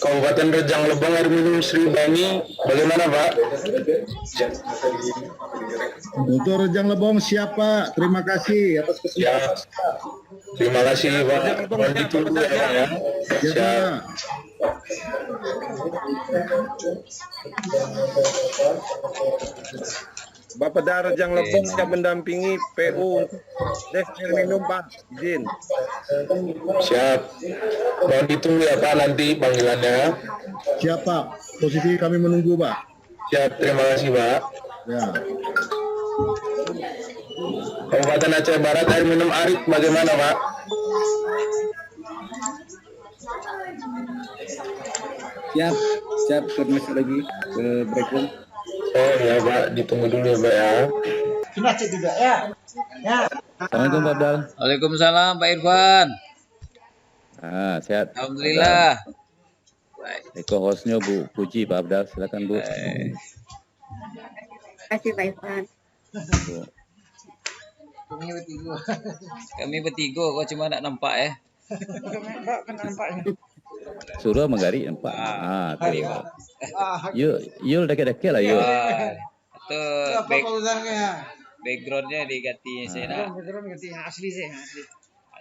Kabupaten Rejang Lebong air minum Sri Bani bagaimana Pak? Untuk Rejang Lebong siapa? Terima kasih atas kesempatan. Terima kasih Pak. Mohon ditunggu ya Pak ya. Siap. Bapak Rejang Lebong siap mendampingi PU des air minum Pak. Izin. Siap. Mohon ditunggu ya Pak nanti panggilannya. Siap Pak. Posisi kami menunggu Pak. Siap. Terima kasih Pak. Ya. Kabupaten Aceh Barat air minum Arit bagaimana Pak? Siap masuk lagi ke breakroom. Oh ya Pak, ditunggu dulu ya Pak ya. Ini Aceh juga ya. Ya. Assalamualaikum Pak Abdal. Waalaikumsalam Pak Irfan. Sehat. Alhamdulillah. Baik. Eko hostnya Bu Puji Pak Abdal, silakan Bu. Terima kasih Pak Irfan. Bu. Kami bertiga kok cuma nak nampak ya. Suruh menggari nampak. Tuh. Yul deket-deket lah yul. Itu backgroundnya diganti saya nak. Background ganti yang asli sih,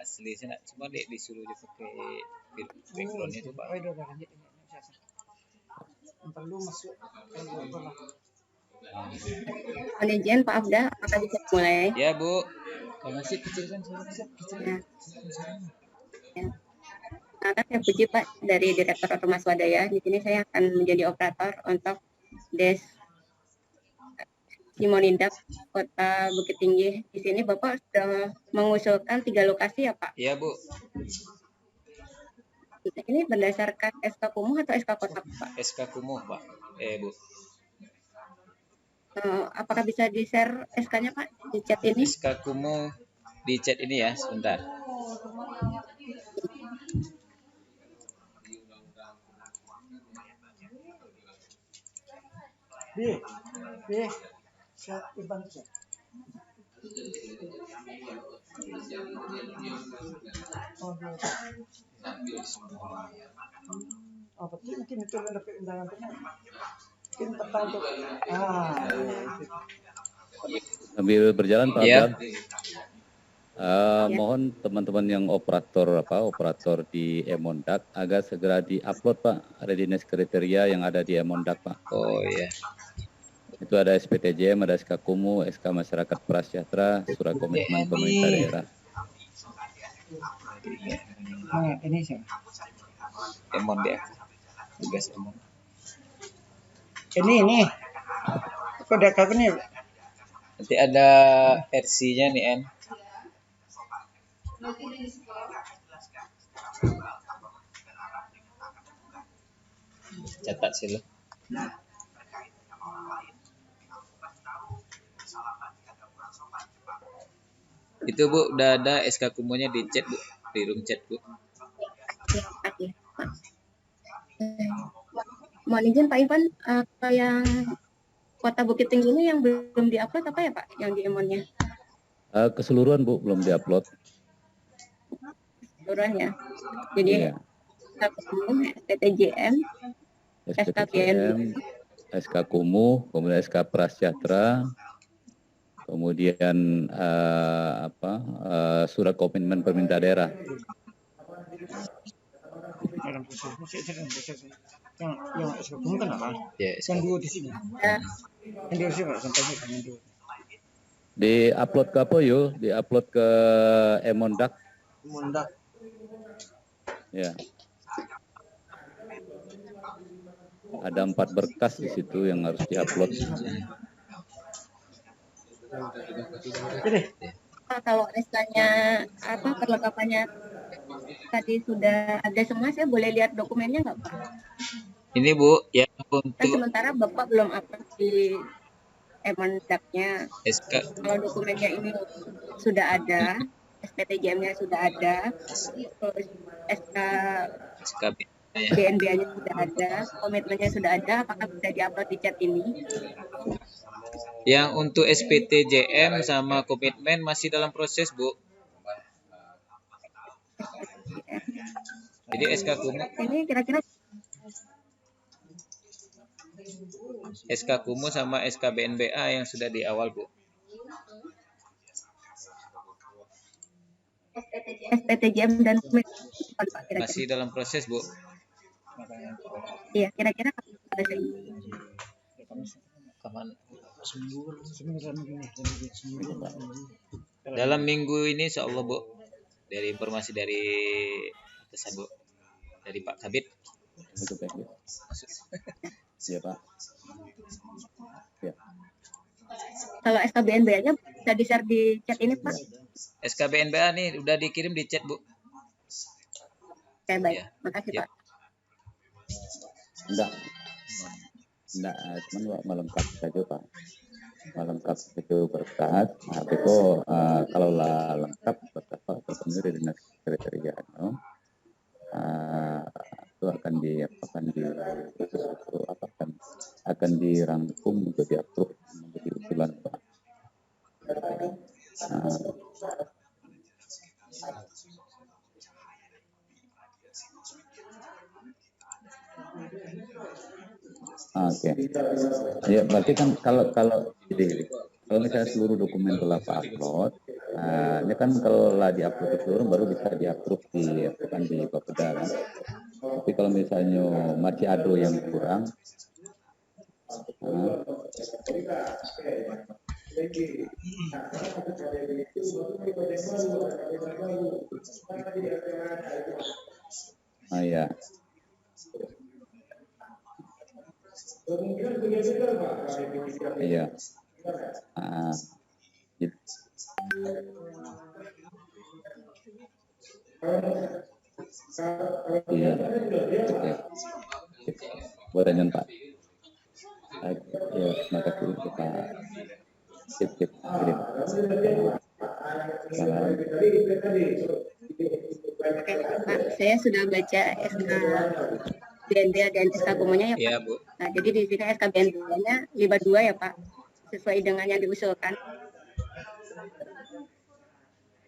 Asli saya nak cuma disuruh dia pakai backgroundnya itu Pak. Perlu masuk. Mohon izin Pak Abda, apakah bisa mulai? Ya Bu. Masih kecilkan suara Ya. Ya. Maka saya Puji Pak dari Direktur Ormas Swadaya. Di sini saya akan menjadi operator untuk Des Simonindap, Kota Bukit Tinggi. Di sini Bapak sudah mengusulkan 3 lokasi ya Pak? Iya Bu. Ini berdasarkan SK Kumuh atau SK Kota Pak? SK Kumuh Pak. Bu. Apakah bisa di-share SK-nya Pak di chat ini? SK Kumuh di chat ini ya, sebentar. Siap Irfan siap. Oh, betul mungkin itu yang dapat undangan benar. Mungkin petang tuh. Sambil berjalan Pak Iya. Abdal. Mohon teman-teman yang operator di Emondak agar segera diupload Pak readiness kriteria yang ada di Emondak Pak. Oh iya. Itu ada SPTJM, ada SK Kumuh, SK Masyarakat Prasejahtera, Surat Komitmen Pemerintah Daerah. Ini sih. Emon dia. Tugas Emon. Ini. Kode apa nih? Nanti ada RC-nya nih En. Catat sih lo. Itu Bu, udah ada SK Kumuhnya di chat Bu, di room chat Bu. Mohon izin Pak Irfan, yang Kota Bukit Tinggi ini yang belum diupload apa ya Pak, yang di Emonnya? Keseluruhan Bu, belum diupload. Keseluruhan ya. Jadi Iya. SPTJM, SPTJM, SK Kumuh, kemudian SK Prasejahtera, kemudian Surat Komitmen Pemerintah Daerah. Yang SK kan apa? Ya, Yang dua di sini. Yang dua sih Pak, sampai yang dua. Di-upload ke apa yuk? Di-upload ke Emondak. Mundak. Ya. Ada 4 berkas di situ yang harus diupload. Kalau SK-nya perlengkapannya tadi sudah ada semua, saya boleh lihat dokumennya nggak Pak? ini Bu, ya Kan untuk sementara Bapak belum upload di Emondaknya. SK. Kalau dokumennya ini sudah ada, SPTJM-nya sudah ada, terus SK SKB ya. BNBA-nya sudah ada, komitmennya sudah ada, apakah bisa diupload di chat ini? Yang untuk SPTJM sama komitmen masih dalam proses, Bu. Jadi SK Kumu, Ini kira-kira SK Kumu sama SK BNBA yang sudah di awal, Bu. SPTJM dan komitmen Pak, kira-kira. Masih dalam proses, Bu. Iya, kira-kira kapan selesai? Kapan? Dalam minggu ini insya Allah, Bu. Dari informasi dari atasan, Bu. Dari Pak Kabit. Itu baik, ya. Iya, Pak. Ya. Kalau SKBNBA-nya bisa di-share di chat ini, Pak? SK BNBA nih udah dikirim di chat, Bu. Oke, baik. Ya. Makasih, Ya. Pak. Enggak, cuman melengkapi saja, Pak. Melengkapi itu berkas. Nah, itu kalau lengkap berkas terpenuhi dari dinas kriteria, no? Itu akan dirangkum untuk diapprove menjadi usulan, Pak. Oke. Ya, berarti kan kalau misalnya seluruh dokumen telah upload, ini kan kalau lah diupload seluruh baru bisa di-approve di Bapeda kan. Tapi kalau misalnya masih ada yang kurang, ya. Iya. Gitu. Iya. Oke. Buat lanjut, Pak. Ya, terima kasih Pak. Sip. Kirim. Salam. Oke, Pak. Saya sudah baca SK BNBA dan SK Kumonya ya, Pak. Iya, Bu. Nah, jadi di sini SK BNBA-nya 52 ya, Pak. Sesuai dengan yang diusulkan.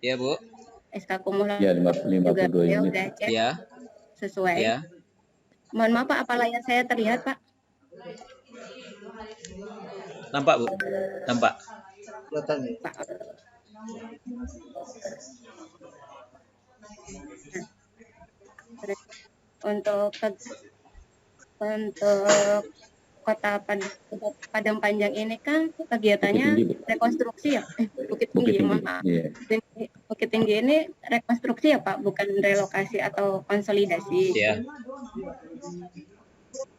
Iya, Bu. SK Kumo Ya, juga 52 saya unit. udah cek Iya. sesuai. Iya. Mohon maaf, Pak, apa layar saya terlihat, Pak? Nampak, Bu? Nampak. Pak. Untuk kota Padang Panjang ini kan kegiatannya rekonstruksi ya, Bukit Tinggi, mohon maaf. Iya. Bukit Tinggi ini rekonstruksi ya, Pak, bukan relokasi atau konsolidasi. Iya.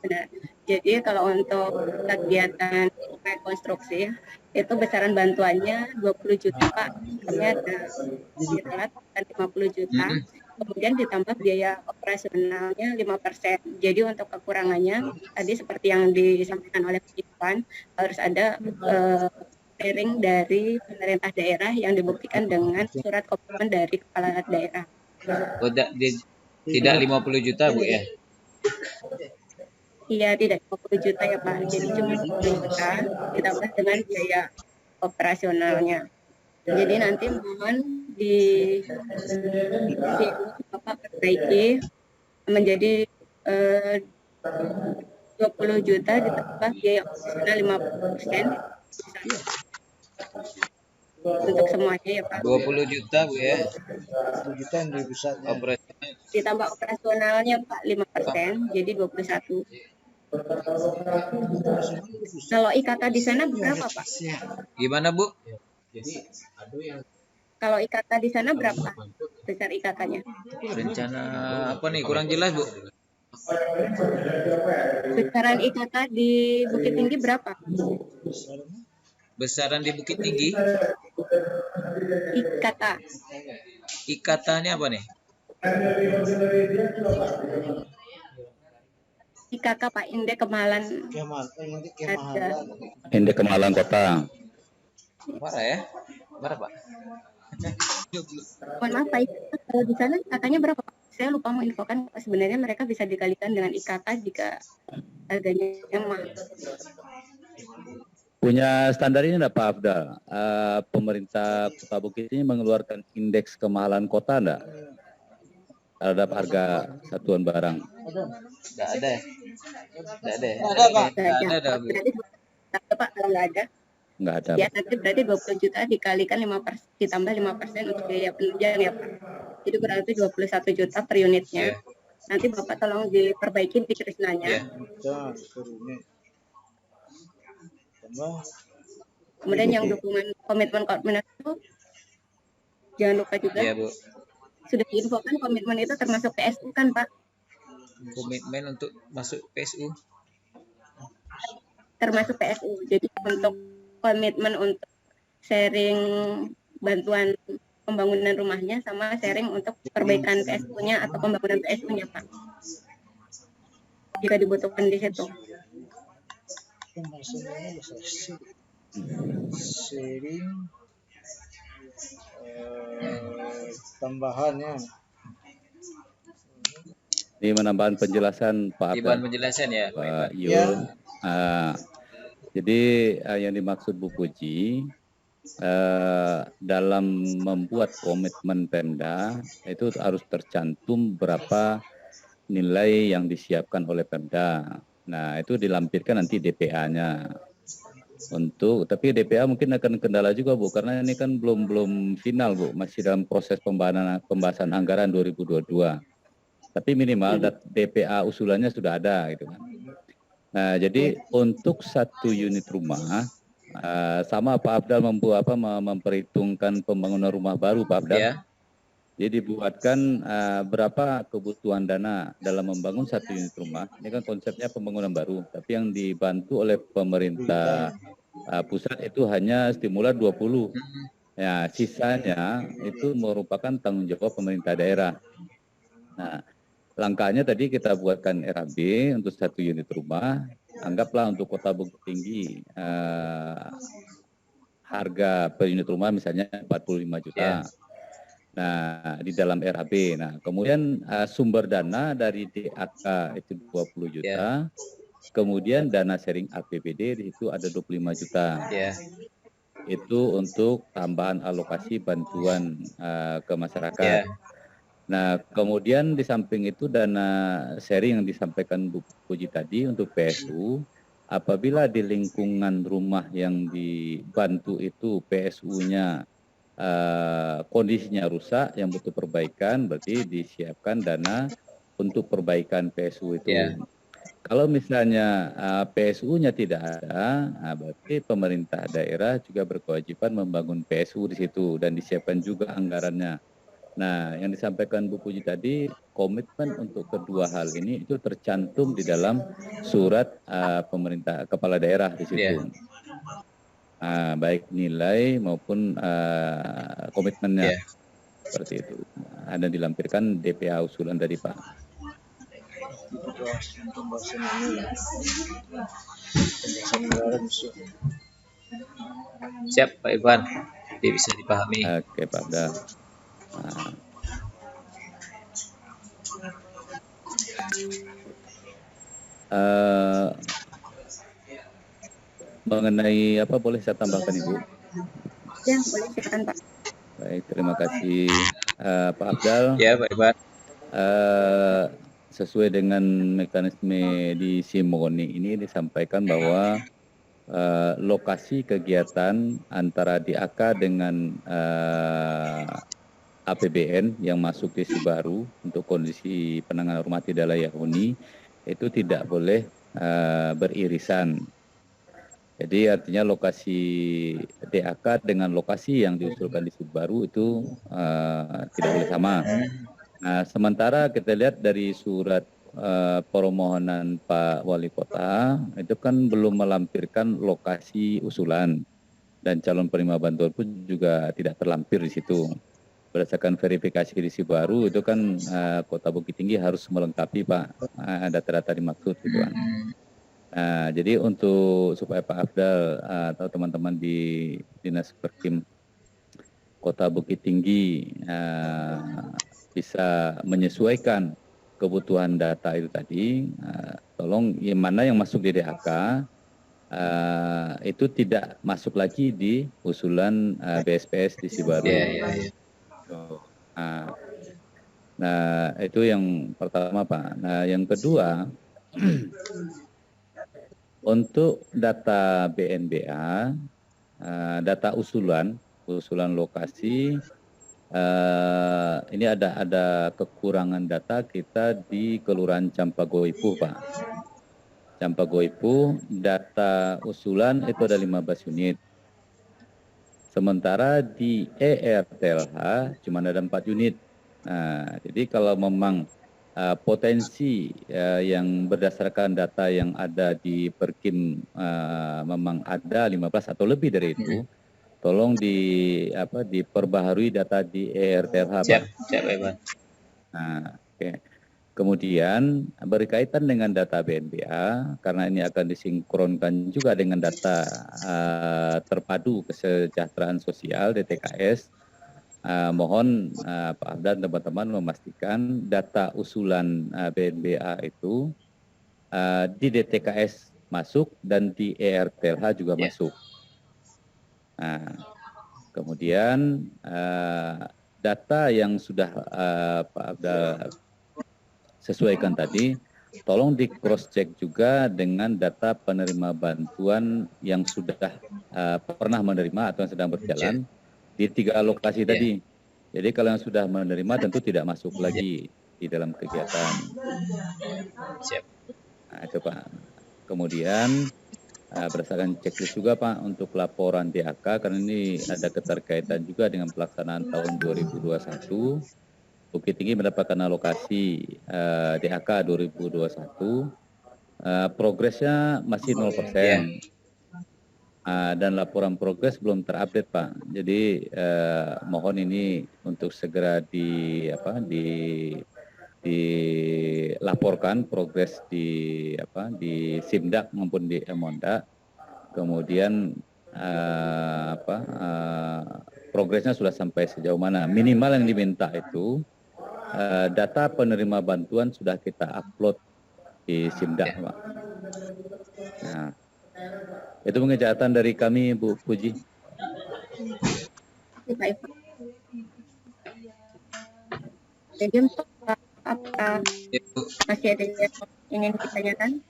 Benar. Jadi kalau untuk kegiatan rekonstruksi itu besaran bantuannya 20 juta, Pak. Kami ada dirawat dan 50 juta. Kemudian ditambah biaya operasionalnya 5%. Jadi untuk kekurangannya tadi seperti yang disampaikan oleh Pak Iwan, harus ada sharing dari pemerintah daerah yang dibuktikan dengan surat komitmen dari kepala daerah. Oh, tidak 50 juta, Bu ya? Iya, tidak 50 juta ya, Pak. Jadi cuma 10 juta ditambah dengan biaya operasionalnya. Jadi nanti mohon di Bapak perbaiki menjadi 20 juta ditambah biaya operasional 50% untuk semuanya ya, Pak. 20 juta, Bu ya? 20 juta yang lebih besar. Operasional. Ditambah operasionalnya, Pak, 5%, jadi 21. Kalau IKTA di sana berapa, Pak? Gimana, Bu? Kalau IKTA di sana berapa? Besar IKTA-nya? Rencana apa nih? Kurang jelas, Bu. Besaran IKTA di Bukit Tinggi berapa? Besaran di Bukit Tinggi? IKTA. IKTA-nya apa nih? IKK, Pak, Indeks Kemahalan. Indeks Kemahalan Kota. Berapa ya? Berapa? Mohon maaf Pak, kalau di sana kakaknya berapa Pak? Saya lupa menginfokan, sebenarnya mereka bisa dikalikan dengan IKK jika harganya mahal. Punya standar ini enggak Pak Afdal? Pemerintah Kota Bukit ini mengeluarkan indeks kemahalan kota enggak? Terhadap harga satuan barang. Nggak ada ya? Nggak ada ya? Nggak ada, Pak. Nggak ada, Bu. Berarti Pak kalau nggak ada, Enggak ada. ya nanti berarti 20 juta dikalikan 5% ditambah 5% untuk biaya penunjang ya Pak. Jadi berarti 21 juta per unitnya. Iya. Nanti Bapak tolong diperbaikin di Krisnanya. Iya. Kemudian yang dokumen komitmen itu jangan lupa juga Iya, Bu. sudah diinfokan komitmen itu termasuk PSU kan Pak? Komitmen untuk masuk PSU. Termasuk PSU. Jadi untuk komitmen untuk sharing bantuan pembangunan rumahnya sama sharing untuk perbaikan PSU-nya atau pembangunan PSU-nya Pak. Jika dibutuhkan di situ. Sharing tambahannya. Ini menambahkan penjelasan Pak Di bahan Afdal. penjelasan ya, Pak Ivan. Pak Yul. Jadi yang dimaksud Bu Puji dalam membuat komitmen Pemda itu harus tercantum berapa nilai yang disiapkan oleh Pemda. Nah itu dilampirkan nanti DPA-nya. Tapi DPA mungkin akan kendala juga Bu, karena ini kan belum final Bu, masih dalam proses pembahasan anggaran 2022. Tapi minimal DPA usulannya sudah ada gitu kan. Nah jadi untuk satu unit rumah sama Pak Afdal memperhitungkan pembangunan rumah baru Pak Afdal. Ya. Jadi dibuatkan berapa kebutuhan dana dalam membangun satu unit rumah. Ini kan konsepnya pembangunan baru, tapi yang dibantu oleh pemerintah pusat itu hanya stimulan 20. Ya, sisanya itu merupakan tanggung jawab pemerintah daerah. Nah, langkahnya tadi kita buatkan RAB untuk satu unit rumah. Anggaplah untuk Kota Bukit Tinggi harga per unit rumah misalnya 45 juta. Ya. Nah, di dalam RAB. Nah, kemudian sumber dana dari DAK itu 20 juta. Kemudian dana sharing APBD di situ ada 25 juta. Ya. Itu untuk tambahan alokasi bantuan ke masyarakat. Ya. Nah, kemudian di samping itu dana sharing yang disampaikan Bu Puji tadi untuk PSU, apabila di lingkungan rumah yang dibantu itu PSU-nya kondisinya rusak yang butuh perbaikan, berarti disiapkan dana untuk perbaikan PSU itu. Ya. Kalau misalnya PSU-nya tidak ada, berarti pemerintah daerah juga berkewajiban membangun PSU di situ dan disiapkan juga anggarannya. Nah, yang disampaikan Bu Puji tadi, komitmen untuk kedua hal ini itu tercantum di dalam surat pemerintah kepala daerah di situ. Ya. Baik nilai maupun komitmennya. Ya. Seperti itu. Ada dilampirkan DPA usulan dari Pak. Siap Pak Ivan. Jadi bisa dipahami. Oke Pak Abdal. Mengenai apa boleh saya tambahkan Ibu? Ya, boleh silakan Pak. Baik, terima kasih Pak Abdal. Ya Pak Ivan. Sesuai dengan mekanisme di Simoni ini disampaikan bahwa lokasi kegiatan antara DAK dengan APBN yang masuk di Sibaru untuk kondisi penanganan rumah tidak layak huni itu tidak boleh beririsan. Jadi artinya lokasi DAK dengan lokasi yang diusulkan di Sibaru itu tidak boleh sama. Nah, sementara kita lihat dari surat permohonan Pak Wali Kota itu kan belum melampirkan lokasi usulan dan calon penerima bantuan pun juga tidak terlampir di situ. Berdasarkan verifikasi di Sibaru itu kan Kota Bukit Tinggi harus melengkapi Pak data-data dimaksud gitu kan. Nah, jadi untuk supaya Pak Afdal atau teman-teman di Dinas Perkim Kota Bukit Tinggi bisa menyesuaikan kebutuhan data itu tadi, tolong yang mana yang masuk di DHK itu tidak masuk lagi di usulan BSPS di Sibaru. Nah, itu yang pertama, Pak. Nah, yang kedua, untuk data BNBA, data usulan lokasi, ini ada kekurangan data kita di Kelurahan Campagoipuh, Pak. Campagoipuh, data usulan itu ada 15 unit. Sementara di ERTLH cuma ada 4 unit. Nah, jadi kalau memang potensi yang berdasarkan data yang ada di Perkim memang ada 15 atau lebih dari itu, tolong diperbaharui data di ERTLH. Siap, Pak. Nah, oke. Kemudian berkaitan dengan data BNBA, karena ini akan disinkronkan juga dengan data terpadu kesejahteraan sosial DTKS, mohon Pak Abdan dan teman-teman memastikan data usulan BNBA itu di DTKS masuk dan di ERTLH juga masuk. Nah, kemudian data yang sudah Pak Abdal sesuaikan tadi, tolong di cross check juga dengan data penerima bantuan yang sudah pernah menerima atau yang sedang berjalan di 3 lokasi tadi. Jadi kalau yang sudah menerima tentu tidak masuk lagi di dalam kegiatan. Nah, itu Pak. Kemudian berdasarkan checklist juga Pak untuk laporan DHK, karena ini ada keterkaitan juga dengan pelaksanaan tahun 2021. Bukit Tinggi mendapatkan alokasi DHK 2021, progresnya masih 0%, dan laporan progres belum terupdate Pak. Jadi mohon ini untuk segera dilaporkan progres di Simdak maupun di Emonda. Kemudian progresnya sudah sampai sejauh mana. Minimal yang diminta itu data penerima bantuan sudah kita upload di Simdak, Pak. Nah, itu mungkin catatan dari kami, Bu Puji. Jadi untuk apa masih ada yang ingin ditanyakan?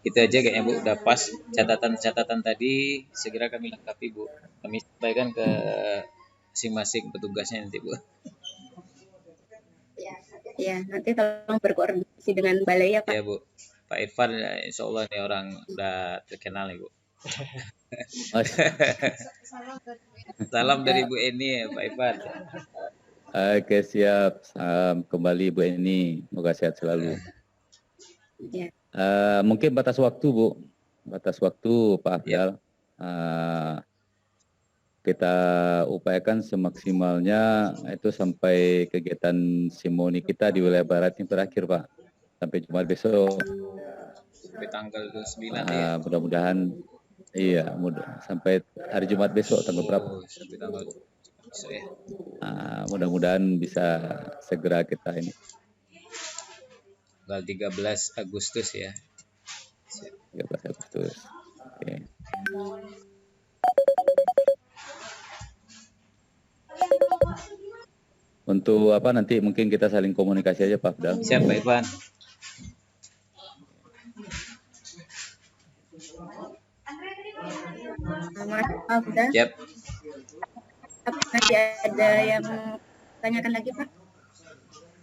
Itu aja kayaknya Bu, udah pas catatan-catatan tadi, segera kami lengkapi Bu. Kami sampaikan ke masing-masing petugasnya nanti Bu. Ya, nanti tolong berkoordinasi dengan balai ya Pak. Ya Bu, Pak Irfan insya Allah ini orang udah terkenal nih Bu. Salam dari Bu Eni ya Pak Irfan. Oke, siap. Kembali Bu Eni, semoga sehat selalu. Ya. Mungkin batas waktu Bu, Pak Abdal. Kita upayakan semaksimalnya itu sampai kegiatan simoni kita di wilayah barat yang terakhir Pak, sampai Jumat besok. Sampai tanggal 29 ya. Mudah-mudahan sampai hari Jumat besok tanggal berapa? Sampai tanggal besok ya. Mudah-mudahan bisa segera kita ini. Tanggal 13 Agustus ya. 13 Agustus. Oke. Untuk nanti mungkin kita saling komunikasi aja Pak Abdal. Siap Pak Irfan. Mas Abdal. Siap. Masih ada yang tanyakan lagi Pak?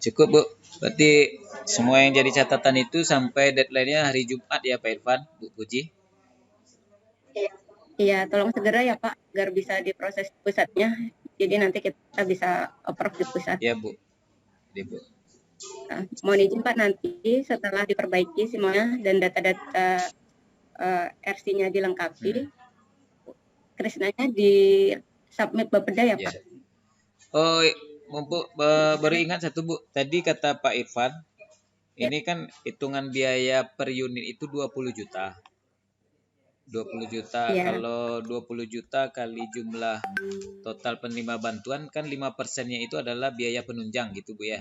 Cukup Bu. Berarti semua yang jadi catatan itu sampai deadline-nya hari Jumat ya Pak Irfan, Bu Puji. Iya, tolong segera ya Pak, agar bisa diproses pusatnya. Jadi nanti kita bisa approve di pusat. Iya Bu. Iya Bu. Nah, mohon izin Pak, nanti setelah diperbaiki semuanya dan data-data RC-nya dilengkapi, Krisnanya di submit Bapeda ya Pak? Oh, baru ingat satu Bu. Tadi kata Pak Irfan, ini kan hitungan biaya per unit itu 20 juta. 20 juta. Iya. Kalau 20 juta kali jumlah total penerima bantuan kan 5%-nya itu adalah biaya penunjang gitu Bu ya.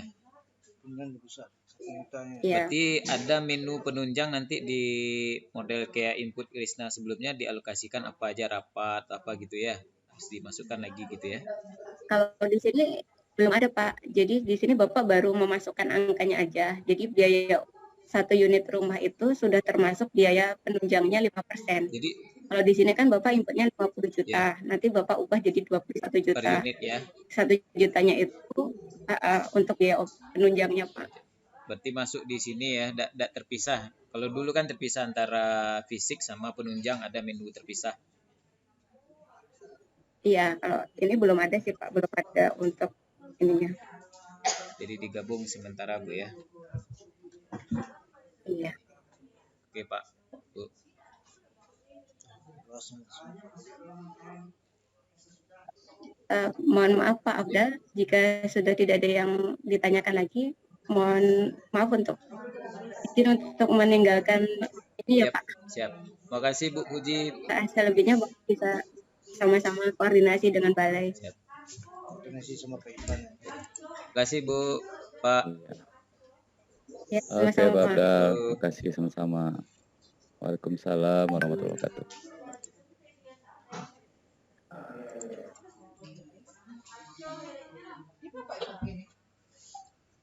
Iya. Berarti ada menu penunjang nanti di model kayak input Krisna sebelumnya dialokasikan apa aja rapat apa gitu ya. Harus dimasukkan lagi gitu ya. Kalau di sini belum ada Pak. Jadi di sini Bapak baru memasukkan angkanya aja. Jadi biaya 1 unit rumah itu sudah termasuk biaya penunjangnya 5%. Jadi Kalau di sini kan Bapak inputnya 50 juta. Nanti Bapak ubah jadi 21 per juta. unit ya. 1 jutanya itu untuk biaya penunjangnya Pak. Berarti masuk di sini ya, tidak terpisah. Kalau dulu kan terpisah antara fisik sama penunjang, ada menu terpisah. Iya, kalau ini belum ada sih Pak, belum ada untuk ininya. Jadi digabung sementara Bu ya. Iya. Oke Pak, Bu. Mohon maaf Pak Abdal, jika sudah tidak ada yang ditanyakan lagi, mohon maaf untuk izin untuk meninggalkan ini ya Siap, Pak. siap. Makasih Bu Puji. Selebihnya Bapak bisa sama-sama koordinasi dengan balai. Siap. Makasih Bu, Pak. Ya, Oke, sama-sama Pak Pak. Abdal. Terima kasih sama-sama. Waalaikumsalam warahmatullahi wabarakatuh.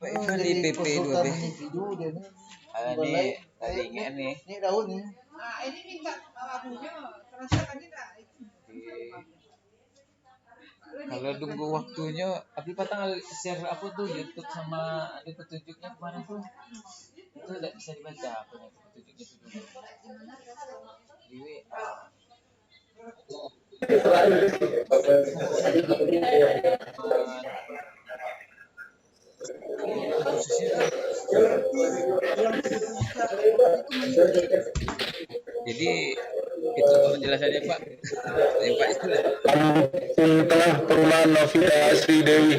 Pak Irfan di PP2B. Ini tadi ingat nih. Ini daun ya. Ah, ini minta abunya terasa tadi enggak itu. Kalau tunggu waktunya, Abi Patang share apa tuh YouTube sama ada petunjuknya kemarin tuh. Itu tidak bisa dibaca apa petunjuknya itu dulu. Di WA. Jadi itu penjelasannya Pak. Pak itu Kampung Tengah Perumahan Novita Sri Dewi.